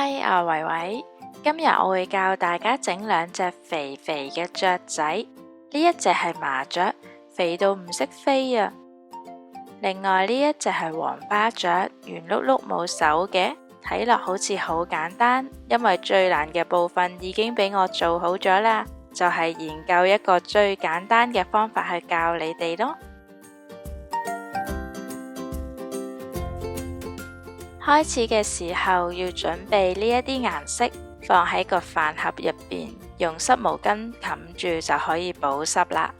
嗨，我係維維，今日我會教大家整兩隻肥肥嘅雀仔。呢一隻係麻雀，肥到唔識飛啊。另外呢一隻係黃巴雀，圓碌碌冇手嘅，睇落好似好簡單，因為最難嘅部分已經俾我做好咗啦，就係研究一個最簡單嘅方法去教你哋咯。開始嘅時候要準備呢一啲顏色，放喺個飯盒入邊，用濕毛巾冚住就可以保濕啦。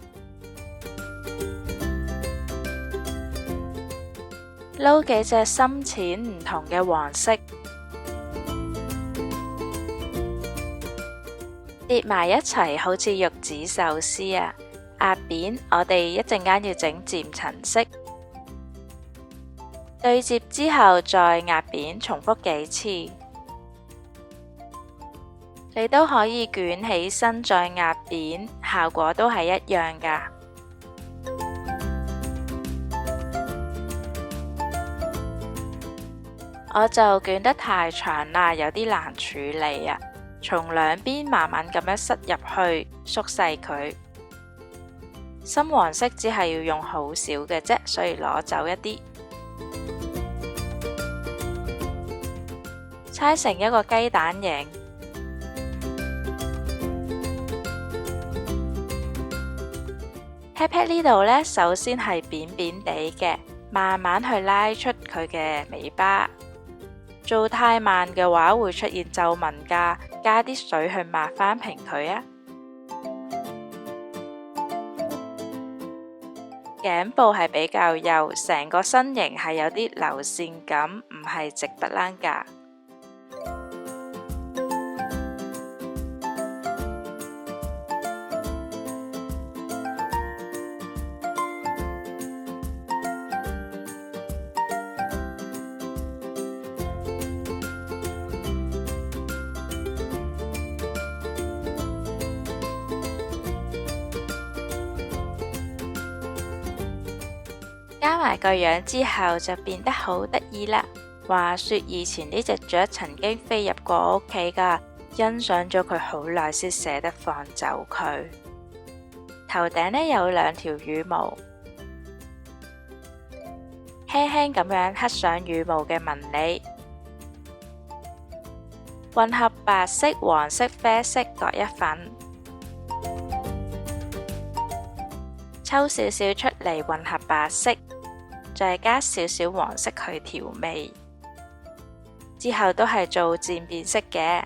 撈幾隻深淺唔同嘅黃色，疊埋一齊，好似玉子壽司啊！壓扁，我哋一陣間要整漸層色。對接之後再壓扁，重複幾次。你都可以捲起身再壓扁，效果都係一樣㗎。我就捲得太長啦，有啲難處理啊。從兩邊慢慢咁樣塞入去，縮細佢。深黃色只係要用好少嘅啫，所以攞走一啲。搓成一個雞蛋形，pat pat 呢度呢，首先係扁扁地嘅，慢慢去拉出佢嘅尾巴。做太慢嘅話會出現皺紋㗎，加啲水去抹返平佢啊。頸部係比較幼，成個身形係有啲流線感，唔係直不楞㗎。加埋個樣之後就變得好得意啦。話說以前呢隻雀曾經飛入過我屋企㗎，欣賞咗佢好耐先捨得放走佢。頭頂呢有兩條羽毛，輕輕咁樣刻上羽毛嘅紋理，混合白色、黃色、啡色各一份，抽少少出嚟混合白色。再加少少黃色去調味，之後都係做漸變色嘅。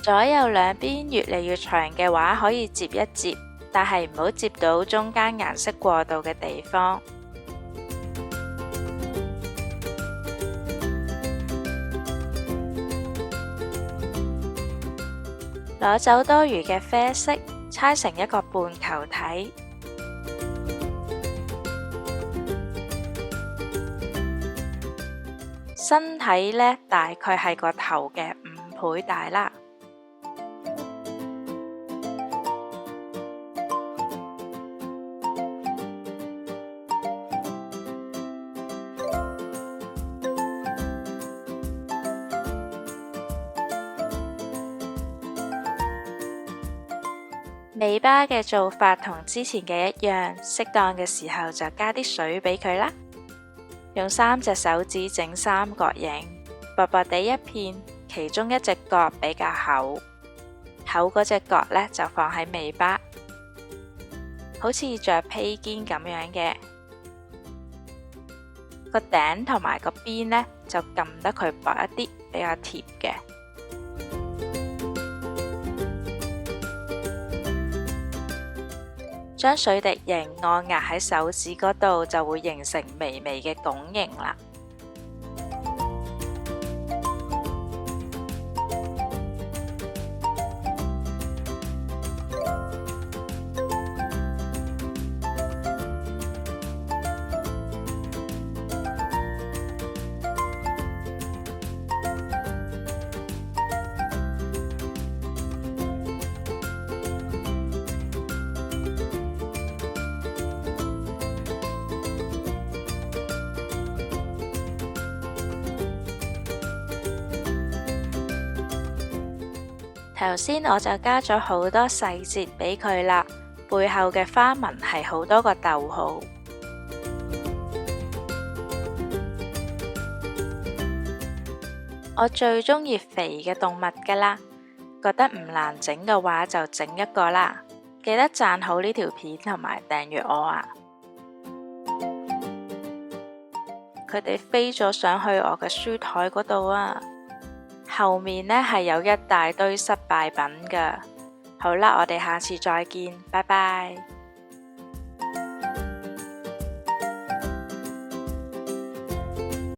左右兩邊越嚟越長嘅話，可以摺一摺，但係唔好摺到中間顏色過渡嘅地方。攞走多餘嘅啡色，搓成一個半球體。身體呢，大概係個頭嘅5倍大啦。尾巴嘅做法同之前嘅一樣，適當嘅時候就加啲水俾佢啦。用3隻手指整三角形，薄薄地一片，其中一隻角比較厚，厚嗰隻角呢就放喺尾巴，好似着披肩咁樣嘅。個頂同埋個邊呢就撳得佢薄一啲，比較貼嘅。將水滴形按壓喺手指嗰度，就會形成微微嘅拱形啦。頭先我就加咗好多細節俾佢啦，背後嘅花紋係好多個逗號。我最鍾意肥嘅動物㗎啦，覺得唔難整嘅話就整一個啦。記得讚好呢條片同埋訂閱我啊！佢哋飛咗上去我嘅書枱嗰度啊！後面呢係有一大堆失敗品㗎。好啦，我哋下次再見，拜拜。